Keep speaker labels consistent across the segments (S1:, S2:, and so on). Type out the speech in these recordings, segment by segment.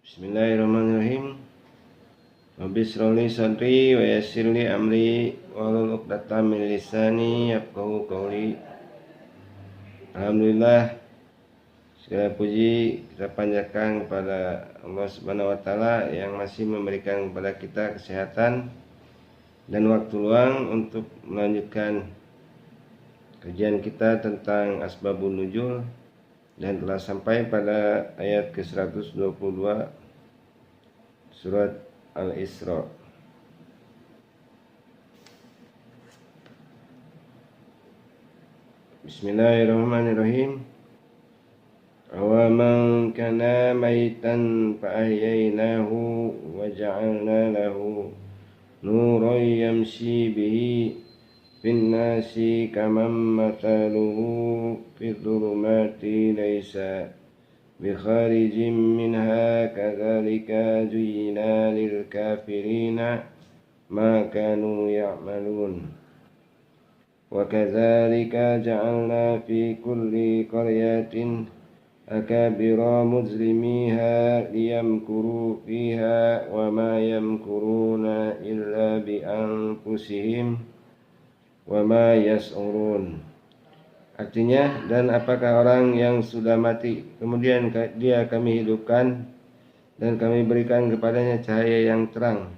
S1: Bismillahirrahmanirrahim. Rabbi shrah li sadri wa yassir li amri wahlul 'uqdatam min lisani yafqahu qawli. Alhamdulillah, segala puji kita panjatkan kepada Allah Subhanahu wa taala yang masih memberikan kepada kita kesehatan dan waktu luang untuk melanjutkan kajian kita tentang asbabun nuzul, dan telah sampai pada ayat ke-122 surat Al-Isra. Bismillahirrahmanirrahim. Awaman kana maitan fa ahyaynahu wa ja'alna lahu nuran yamshi bihi fin nasi kaman mathaluhu fi dhulumati laysa bikharijin minha kadzalika zuyyina lil kafirina ma kanu ya'malun wa kadzalika ja'alna fi kulli qaryatin akabira mujrimiha liyamkuru fiha wa ma yamkuruna illa bi anfusihim wa ma yas'urun. Artinya, dan apakah orang yang sudah mati kemudian dia kami hidupkan dan kami berikan kepadanya cahaya yang terang,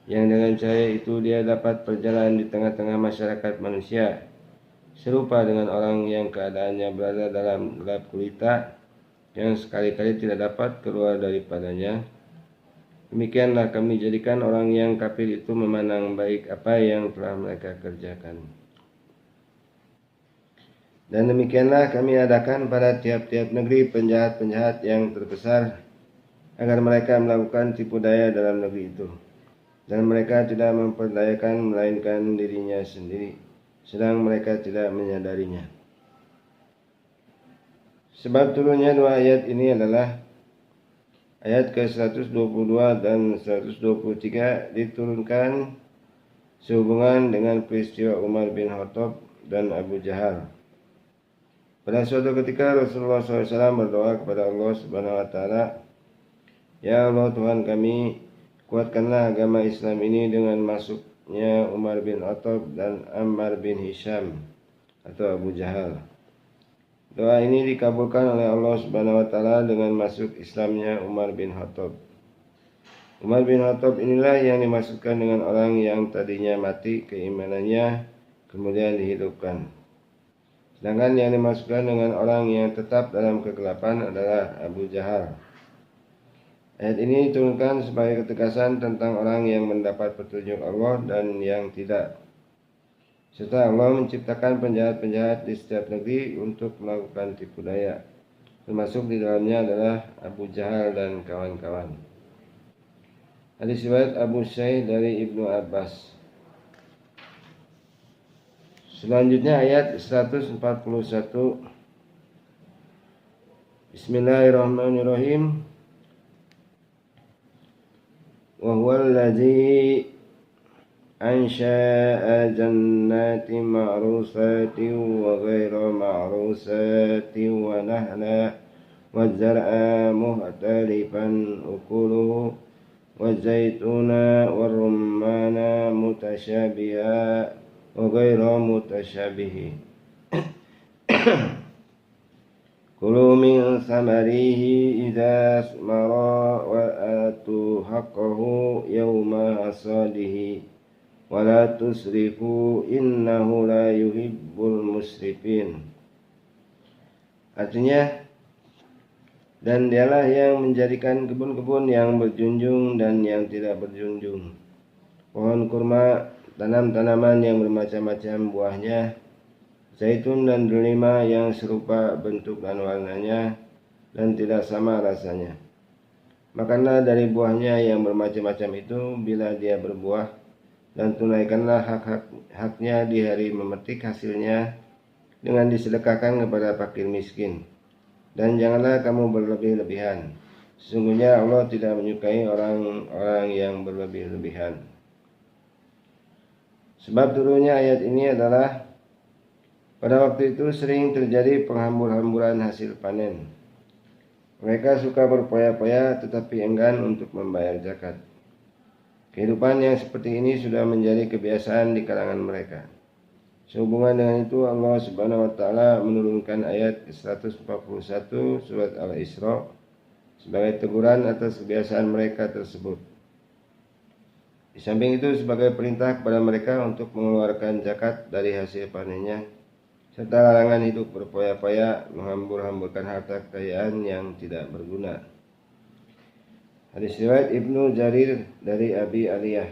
S1: yang dengan cahaya itu dia dapat berjalan di tengah-tengah masyarakat manusia, serupa dengan orang yang keadaannya berada dalam gelap gulita yang sekali-kali tidak dapat keluar daripadanya. Demikianlah kami jadikan orang yang kafir itu memandang baik apa yang telah mereka kerjakan. Dan demikianlah kami adakan pada tiap-tiap negeri penjahat-penjahat yang terbesar, agar mereka melakukan tipu daya dalam negeri itu. Dan mereka tidak memperdayakan melainkan dirinya sendiri, sedang mereka tidak menyadarinya. Sebab turunnya dua ayat ini adalah ayat ke-122 dan 123 diturunkan sehubungan dengan peristiwa Umar bin Khattab dan Abu Jahal. Pada suatu ketika Rasulullah SAW berdoa kepada Allah Subhanahu wa taala, "Ya Allah Tuhan kami, kuatkanlah agama Islam ini dengan masuknya Umar bin Khattab dan Ammar bin Hisham atau Abu Jahal." Doa ini dikabulkan oleh Allah Subhanahu wa taala dengan masuk Islamnya Umar bin Khattab. Umar bin Khattab inilah yang dimasukkan dengan orang yang tadinya mati keimanannya kemudian dihidupkan. Sedangkan yang dimasukkan dengan orang yang tetap dalam kegelapan adalah Abu Jahal. Ayat ini diturunkan sebagai ketegasan tentang orang yang mendapat petunjuk Allah dan yang tidak, serta Allah menciptakan penjahat-penjahat di setiap negeri untuk melakukan tipu daya. Termasuk di dalamnya adalah Abu Jahal dan kawan-kawan. Hadis riwayat Abu Sa'id dari Ibnu Abbas. Selanjutnya ayat 141. Bismillahirrahmanirrahim. Wa huwal ladzi ansha'a jannatin ma'rusatin wa ghayra ma'rusatin wa nahla wa zar'a muhtalifan ukuluhu wa zaituna wa rummana mutasyabiha wa ghayra mutasyabihi. Kulu min samarihi idza asmara wa atu haqqahu yawma hasadihi wa la tusrifu innahu la yuhibbul musrifin. Artinya, dan dialah yang menjadikan kebun-kebun yang berjunjung dan yang tidak berjunjung, pohon kurma, tanam-tanaman yang bermacam-macam buahnya, zaitun dan delima yang serupa bentuk dan warnanya dan tidak sama rasanya. Makanlah dari buahnya yang bermacam-macam itu bila dia berbuah, dan tunaikanlah hak-haknya di hari memetik hasilnya dengan disedekahkan kepada fakir miskin. Dan janganlah kamu berlebih-lebihan. Sesungguhnya Allah tidak menyukai orang-orang yang berlebih-lebihan. Sebab turunnya ayat ini adalah pada waktu itu sering terjadi penghambur-hamburan hasil panen. Mereka suka berpoya-poya tetapi enggan untuk membayar zakat. Kehidupan yang seperti ini sudah menjadi kebiasaan di kalangan mereka. Sehubungan dengan itu Allah Subhanahu wa taala menurunkan ayat 141 surat Al-Isra sebagai teguran atas kebiasaan mereka tersebut. Di samping itu sebagai perintah kepada mereka untuk mengeluarkan zakat dari hasil panennya, serta larangan hidup berpoya-poya menghambur-hamburkan harta kekayaan yang tidak berguna. Hadis riwayat Ibnu Jarir dari Abi Aliyah.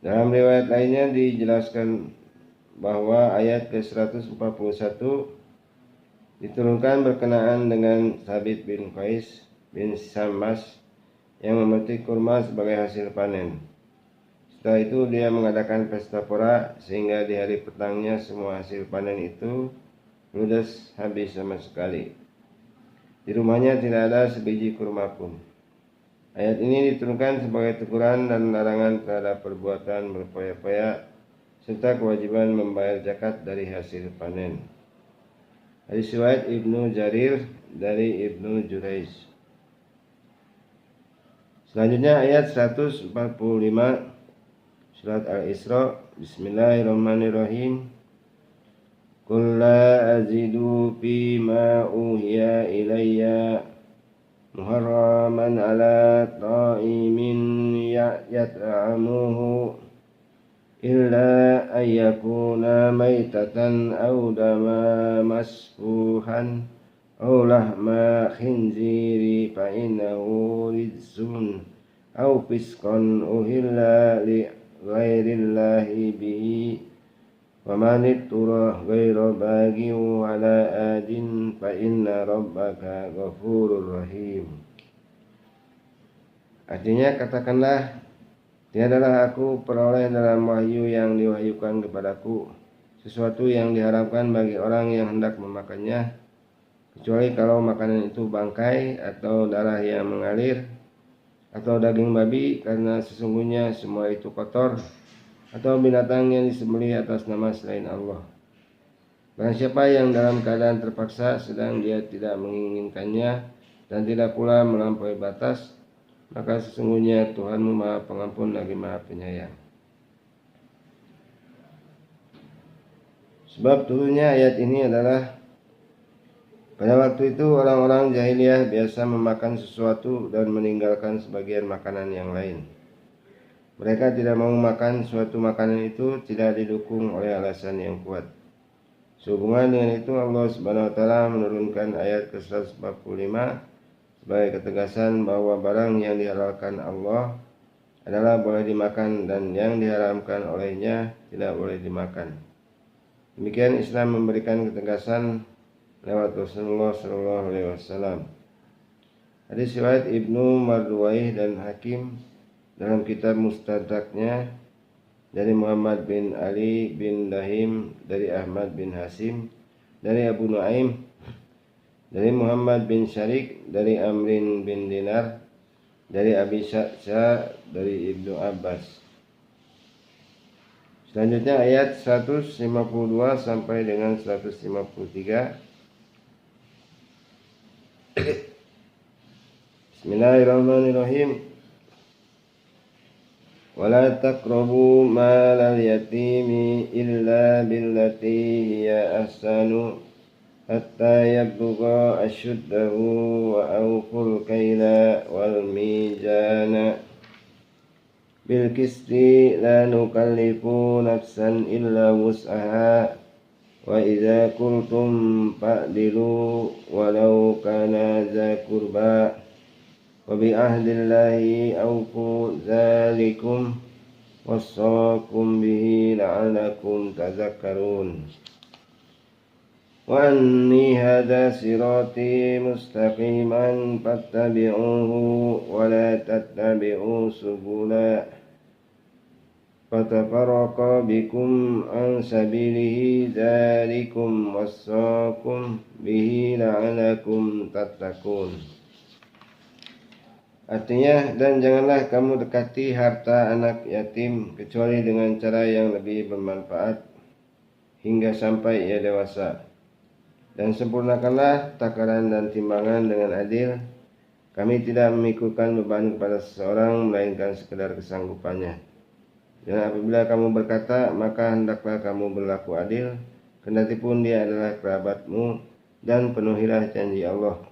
S1: Dalam riwayat lainnya dijelaskan bahwa ayat ke-141 diturunkan berkenaan dengan Thabit bin Qais bin Syammas yang memetik kurma sebagai hasil panen. Setelah itu dia mengadakan pesta pora sehingga di hari petangnya semua hasil panen itu ludes habis sama sekali. Di rumahnya tidak ada sebiji kurma pun. Ayat ini diturunkan sebagai teguran dan larangan terhadap perbuatan berpoya-poya serta kewajiban membayar zakat dari hasil panen. Hadis riwayat Ibnu Jarir dari Ibnu Jurayj. Selanjutnya ayat 145 surat Al-Isra. Bismillahirrahmanirrahim. Qul la azidu fima uhiya ilayya muharraman ala ta'imin yat'amuhu illa ayyakuna maitatan aw dama masfuhan aw lahma khinziri fa innahu rijsun aw fisqan uhilla li ghairillahi bihi wa man ittura ghaira baghi wala adin fa inna rabbaka ghafurur rahim. Artinya, katakanlah, tiadalah aku peroleh dalam wahyu yang diwahyukan kepadaku sesuatu yang diharamkan bagi orang yang hendak memakannya, kecuali kalau makanan itu bangkai atau darah yang mengalir atau daging babi, karena sesungguhnya semua itu kotor, atau binatang yang disembelih atas nama selain Allah. Barang siapa yang dalam keadaan terpaksa sedang dia tidak menginginkannya dan tidak pula melampaui batas, maka sesungguhnya Tuhanmu Maha Pengampun lagi Maha Penyayang. Sebab turunnya ayat ini adalah pada waktu itu orang-orang jahiliyah biasa memakan sesuatu dan meninggalkan sebagian makanan yang lain. Mereka tidak mau makan suatu makanan itu tidak didukung oleh alasan yang kuat. Sehubungan dengan itu Allah Subhanahu wa taala menurunkan ayat ke-145 sebagai ketegasan bahwa barang yang dihalalkan Allah adalah boleh dimakan dan yang diharamkan olehnya tidak boleh dimakan. Demikian Islam memberikan ketegasan lewat Rasulullah SAW. Hadis riwayat Ibnu Marduwaih dan Hakim dalam kitab Mustadraknya dari Muhammad bin Ali bin Dahim dari Ahmad bin Hasim dari Abu Nuaim dari Muhammad bin Syarik dari Amrin bin Dinar dari Abi Sa'sa dari Ibnu Abbas. Selanjutnya ayat 152 sampai dengan 153. Bismillahirrahmanirrahim. ولا تقربوا مال اليتيم إلا بالتي هي أحسن حتى يبلغ أشده وأوفوا الكيل والميزان بالقسط لا نكلف نفسا إلا وسعها وإذا قلتم فاعدلوا ولو كان ذا قربى وبعهد الله أوفوا ذلكم وصاكم به لعلكم تذكرون وأني هذا صراطي مستقيما فاتبعوه ولا تتبعوا سبلا فتفرق بكم عن سبيله ذلكم وصاكم به لعلكم تتقون. Artinya, dan janganlah kamu dekati harta anak yatim kecuali dengan cara yang lebih bermanfaat hingga sampai ia dewasa. Dan sempurnakanlah takaran dan timbangan dengan adil. Kami tidak memikulkan beban kepada seseorang melainkan sekedar kesanggupannya. Dan apabila kamu berkata, maka hendaklah kamu berlaku adil, kendati pun dia adalah kerabatmu, dan penuhilah janji Allah.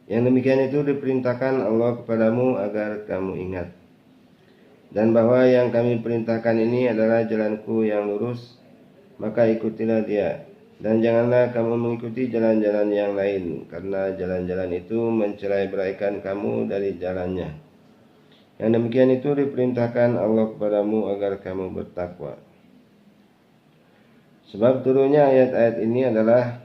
S1: Yang demikian itu diperintahkan Allah kepadamu agar kamu ingat. Dan bahwa yang kami perintahkan ini adalah jalanku yang lurus, maka ikutilah dia. Dan janganlah kamu mengikuti jalan-jalan yang lain, karena jalan-jalan itu mencerai-beraikan kamu dari jalannya. Yang demikian itu diperintahkan Allah kepadamu agar kamu bertakwa. Sebab turunnya ayat-ayat ini adalah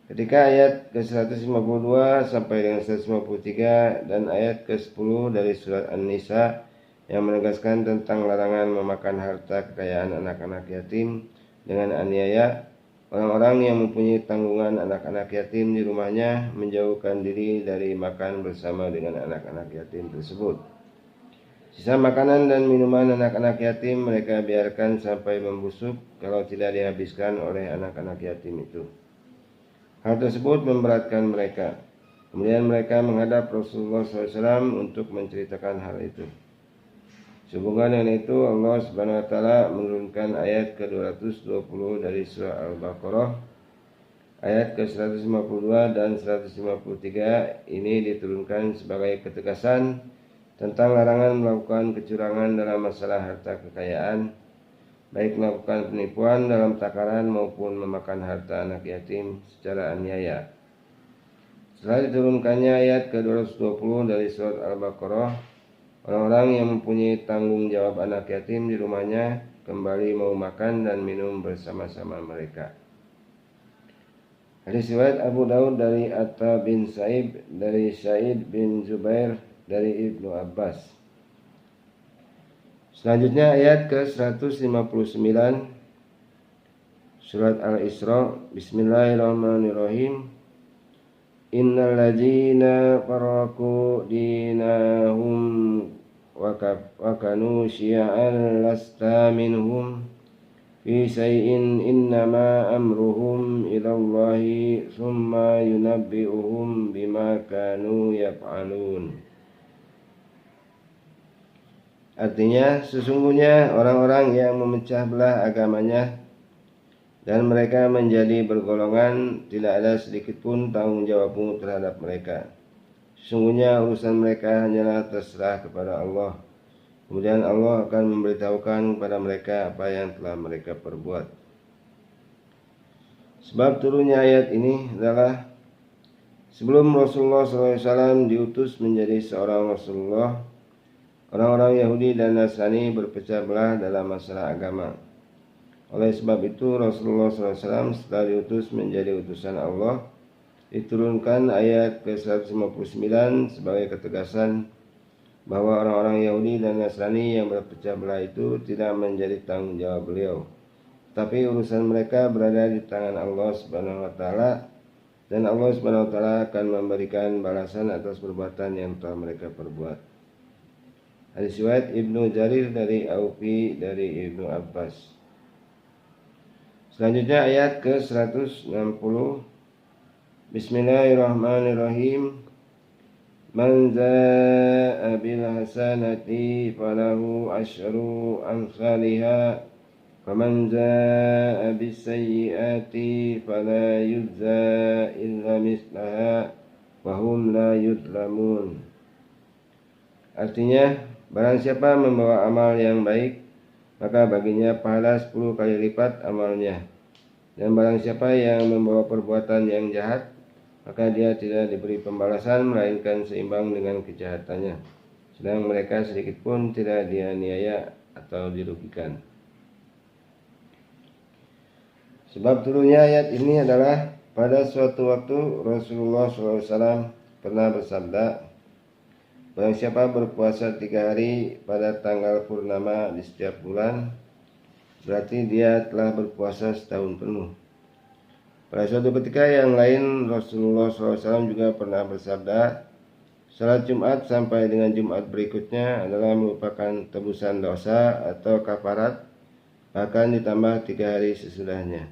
S1: ketika ayat ke-152 sampai dengan 153 dan ayat ke-10 dari surat An-Nisa yang menegaskan tentang larangan memakan harta kekayaan anak-anak yatim dengan aniaya. Orang-orang yang mempunyai tanggungan anak-anak yatim di rumahnya menjauhkan diri dari makan bersama dengan anak-anak yatim tersebut. Sisa makanan dan minuman anak-anak yatim mereka biarkan sampai membusuk kalau tidak dihabiskan oleh anak-anak yatim itu. Hal tersebut memberatkan mereka. Kemudian mereka menghadap Rasulullah SAW untuk menceritakan hal itu. Sehubungan dengan itu Allah Subhanahu wa taala menurunkan ayat ke-220 dari surah Al-Baqarah. Ayat ke-152 dan 153 ini diturunkan sebagai ketegasan tentang larangan melakukan kecurangan dalam masalah harta kekayaan, baik melakukan penipuan dalam takaran maupun memakan harta anak yatim secara aniaya. Setelah diturunkannya ayat ke-220 dari surat Al-Baqarah, orang-orang yang mempunyai tanggung jawab anak yatim di rumahnya kembali mau makan dan minum bersama-sama mereka. Hadis riwayat Abu Daud dari Atta bin Sa'ib dari Sa'id bin Zubair dari Ibnu Abbas. Selanjutnya ayat ke-159 surat Al-Isra. Bismillahirrahmanirrahim. Innal ladzina farraqu dinahum wa kanu syi'an lasta minhum fi syai'in innama amruhum ilallahi summa yunabbi'uhum bima kanu yaf'alun. Artinya, sesungguhnya orang-orang yang memecah belah agamanya dan mereka menjadi bergolongan, tidak ada sedikit pun tanggung jawabmu terhadap mereka. Sesungguhnya urusan mereka hanyalah terserah kepada Allah. Kemudian Allah akan memberitahukan kepada mereka apa yang telah mereka perbuat. Sebab turunnya ayat ini adalah sebelum Rasulullah SAW diutus menjadi seorang Rasulullah, orang-orang Yahudi dan Nasrani berpecah belah dalam masalah agama. Oleh sebab itu Rasulullah SAW setelah diutus menjadi utusan Allah, diturunkan ayat ke-159 sebagai ketegasan bahwa orang-orang Yahudi dan Nasrani yang berpecah belah itu tidak menjadi tanggung jawab beliau, tapi urusan mereka berada di tangan Allah Subhanahu wa taala, dan Allah Subhanahu wa taala akan memberikan balasan atas perbuatan yang telah mereka perbuat. Hadis riwayat Ibnu Jarir dari Aufi dari Ibnu Abbas. Selanjutnya ayat ke-160. Bismillahirrahmanirrahim. Man zaa'a bil hasanati falahu asyru amsalha wa man zaa'a bis sayyiati fala yujza illa mislaha wa hum la yuzlamun. Artinya, barang siapa membawa amal yang baik, maka baginya pahala 10 kali lipat amalnya. Dan barang siapa yang membawa perbuatan yang jahat, maka dia tidak diberi pembalasan melainkan seimbang dengan kejahatannya, sedang mereka sedikit pun tidak dianiaya atau dirugikan. Sebab turunnya ayat ini adalah pada suatu waktu Rasulullah SAW pernah bersabda, barang siapa berpuasa 3 hari pada tanggal purnama di setiap bulan, berarti dia telah berpuasa setahun penuh. Pada suatu ketika yang lain Rasulullah SAW juga pernah bersabda, salat Jumat sampai dengan Jumat berikutnya adalah merupakan tebusan dosa atau kafarat bahkan ditambah 3 hari sesudahnya.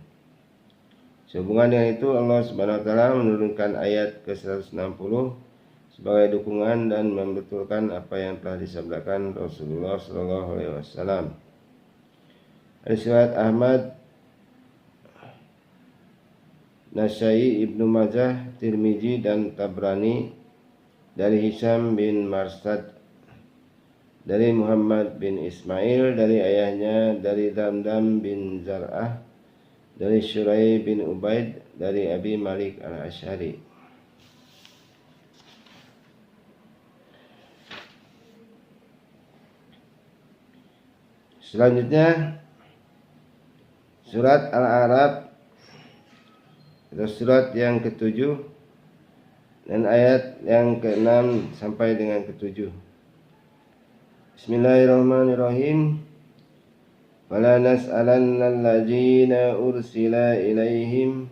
S1: Sehubungan dengan itu Allah Subhanahu wa taala menurunkan ayat ke-160 sebagai dukungan dan membetulkan apa yang telah disabdakan Rasulullah sallallahu alaihi wasallam. Riwayat Ahmad, Nasai, Ibnu Majah, Tirmizi dan Tabrani dari Hisham bin Marsad dari Muhammad bin Ismail dari ayahnya dari Damdam bin Zar'ah dari Syurai bin Ubaid dari Abi Malik al-Asy'ari. Selanjutnya surat Al-A'raf, itu surat yang ke-7 dan ayat yang ke-6 sampai dengan ke-7. Bismillahirrahmanirrahim. Wala nas'alanna allazina ursila ilaihim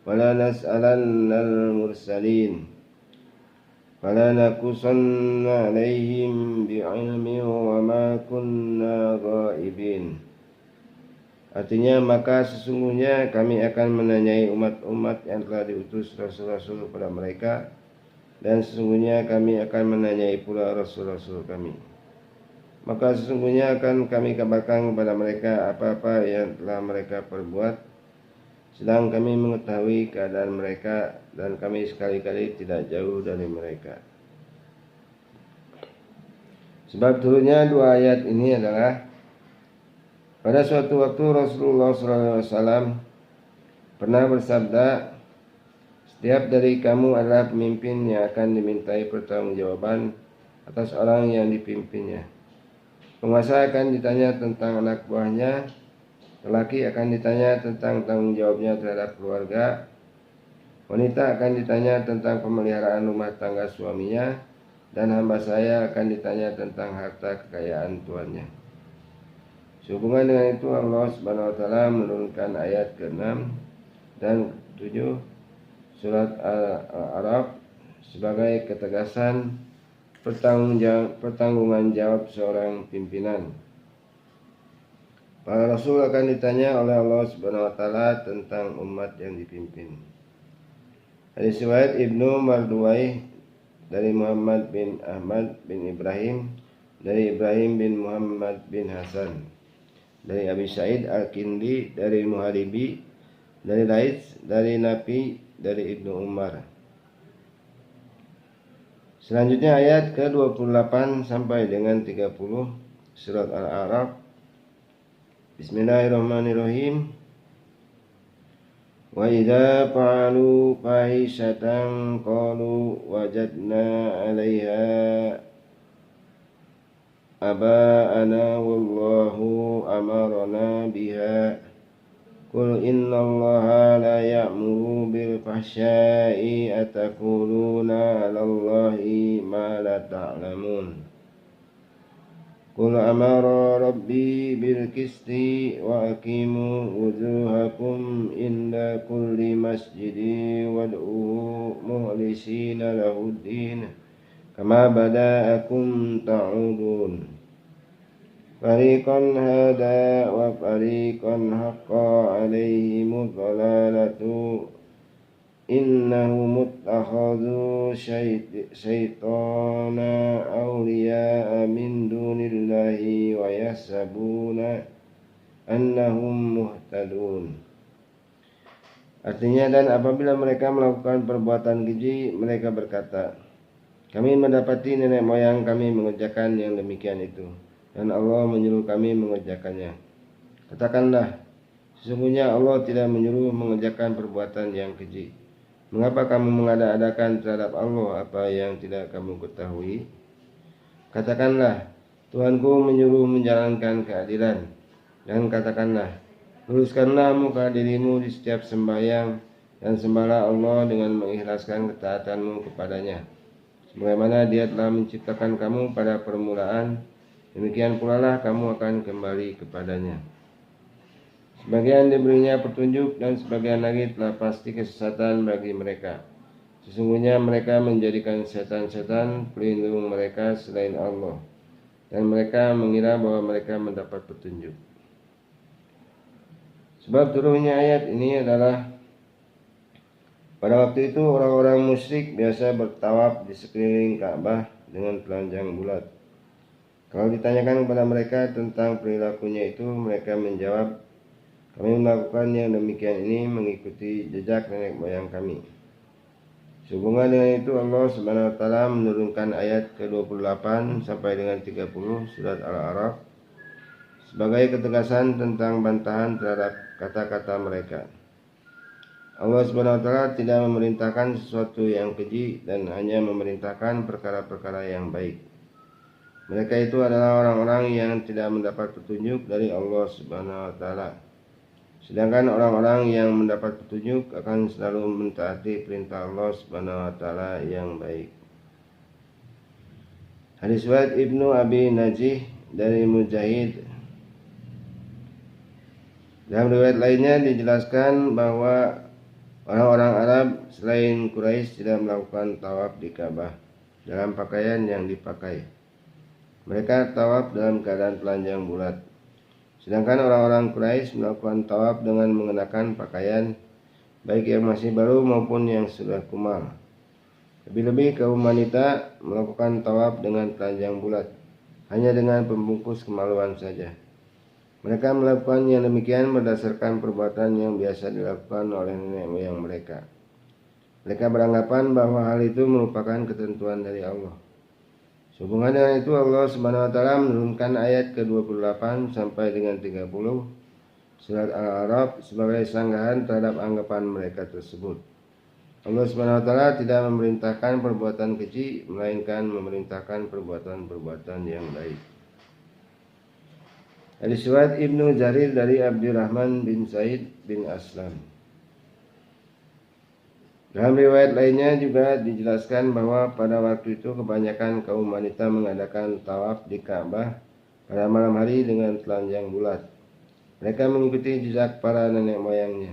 S1: wala nas'alanna al-mursalin wala nakusanna alaihim bi'ilmin wa ma kunna ghaibin. Artinya, maka sesungguhnya kami akan menanyai umat-umat yang telah diutus rasul-rasul kepada mereka, dan sesungguhnya kami akan menanyai pula rasul-rasul kami. Maka sesungguhnya akan kami kabarkan kepada mereka apa-apa yang telah mereka perbuat, sedang kami mengetahui keadaan mereka dan kami sekali-kali tidak jauh dari mereka. Sebab turunnya 2 ayat ini adalah pada suatu waktu Rasulullah SAW pernah bersabda, setiap dari kamu adalah pemimpin yang akan dimintai pertanggungjawaban atas orang yang dipimpinnya. Penguasa akan ditanya tentang anak buahnya, lelaki akan ditanya tentang tanggung jawabnya terhadap keluarga, wanita akan ditanya tentang pemeliharaan rumah tangga suaminya, dan hamba saya akan ditanya tentang harta kekayaan tuannya. Sehubungan dengan itu Allah Subhanahu wa taala menurunkan ayat ke-6 dan 7 surat Al-A'raf sebagai ketegasan pertanggungan jawab seorang pimpinan. Para rasul akan ditanya oleh Allah Subhanahu wa taala tentang umat yang dipimpin. Hadis riwayat Ibnu Marduwai dari Muhammad bin Ahmad bin Ibrahim dari Ibrahim bin Muhammad bin Hasan dari Abi Sa'id Al-Kindi dari Muharibi dari Laits dari Nafi dari Ibnu Umar. Selanjutnya ayat ke-28 sampai dengan 30 surat Al-A'raf. Bismillahirrahmanirrahim. Wa idza fa'alu fahishatan qalu wajadna 'alaiha aba'ana wallahu amarna biha qul innallaha la ya'muru bil fahsya'i ataquluna 'alallahi ma la ta'lamun qul amara rabbi bil qisti wa aqimu wujuhakum inda kulli masjidi wad'uhu mukhlisina lahuddin kama bada'akum ta'udun fariqan hada wa fariqan haqqa alaihimud dhalalatu innahum muttakhadhu syaitana awliya'a min dunillahi wa yahsabuna annahum muhtadun. Artinya, dan apabila mereka melakukan perbuatan keji, mereka berkata, kami mendapati nenek moyang kami mengerjakan yang demikian itu, dan Allah menyuruh kami mengerjakannya. Katakanlah, sesungguhnya Allah tidak menyuruh mengerjakan perbuatan yang keji. Mengapa kamu mengada-adakan terhadap Allah apa yang tidak kamu ketahui? Katakanlah, Tuhanku menyuruh menjalankan keadilan. Dan katakanlah, luruskanlah muka dirimu di setiap sembahyang dan sembahlah Allah dengan mengikhlaskan ketaatanmu kepadanya. Sebagaimana Dia telah menciptakan kamu pada permulaan, demikian pula lah kamu akan kembali kepadanya. Sebagian diberinya petunjuk dan sebagian lagi telah pasti kesesatan bagi mereka. Sesungguhnya mereka menjadikan setan-setan pelindung mereka selain Allah, dan mereka mengira bahwa mereka mendapat petunjuk. Sebab turunnya ayat ini adalah pada waktu itu orang-orang musyrik biasa bertawaf di sekeliling Ka'bah dengan telanjang bulat. Kalau ditanyakan kepada mereka tentang perilakunya itu, mereka menjawab, kami melakukan yang demikian ini mengikuti jejak nenek moyang kami. Sehubungan dengan itu Allah Subhanahu wa taala menurunkan ayat ke-28 sampai dengan 30 surat Al-A'raf sebagai ketegasan tentang bantahan terhadap kata-kata mereka. Allah Subhanahu wa taala tidak memerintahkan sesuatu yang keji dan hanya memerintahkan perkara-perkara yang baik. Mereka itu adalah orang-orang yang tidak mendapat petunjuk dari Allah Subhanahu wa taala. Sedangkan orang-orang yang mendapat petunjuk akan selalu mentaati perintah Allah Subhanahu wa taala yang baik. Hadis riwayat Ibnu Abi Najih dari Mujahid. Dalam riwayat lainnya dijelaskan bahwa orang-orang Arab selain Quraisy tidak melakukan tawaf di Ka'bah dalam pakaian yang dipakai. Mereka tawaf dalam keadaan telanjang bulat. Sedangkan orang-orang Quraisy melakukan tawaf dengan mengenakan pakaian baik yang masih baru maupun yang sudah kumal. Lebih-lebih kaum wanita melakukan tawaf dengan telanjang bulat, hanya dengan pembungkus kemaluan saja. Mereka melakukan yang demikian berdasarkan perbuatan yang biasa dilakukan oleh nenek moyang mereka. Mereka beranggapan bahwa hal itu merupakan ketentuan dari Allah. Sehubungan dengan itu Allah Subhanahu wa taala menurunkan ayat ke-28 sampai dengan 30 surat Al-A'raf sebagai sanggahan terhadap anggapan mereka tersebut. Allah Subhanahu wa taala tidak memerintahkan perbuatan keji, melainkan memerintahkan perbuatan-perbuatan yang baik. Hadis riwayat Ibnu Jarir dari Abdurrahman bin Said bin Aslam. Dalam riwayat lainnya juga dijelaskan bahwa pada waktu itu kebanyakan kaum wanita mengadakan tawaf di Ka'bah pada malam hari dengan telanjang bulat. Mereka mengikuti jejak para nenek moyangnya,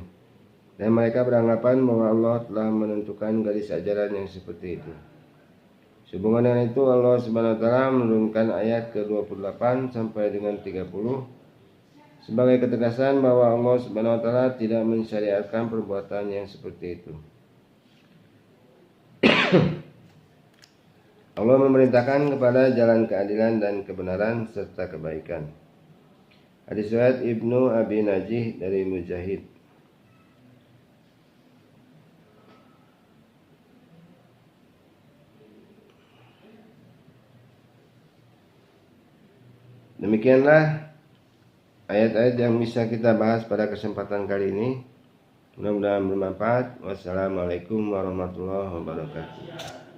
S1: dan mereka beranggapan bahwa Allah telah menentukan garis ajaran yang seperti itu. Sehubungan dengan itu Allah Subhanahu wa taala menurunkan ayat ke-28 sampai dengan 30 sebagai ketegasan bahwa Allah Subhanahu wa taala tidak mensyariatkan perbuatan yang seperti itu. Allah memerintahkan kepada jalan keadilan dan kebenaran serta kebaikan. Hadis riwayat Ibnu Abi Najih dari Mujahid. Demikianlah ayat-ayat yang bisa kita bahas pada kesempatan kali ini. Mudah-mudahan bermanfaat. Wassalamualaikum warahmatullahi wabarakatuh.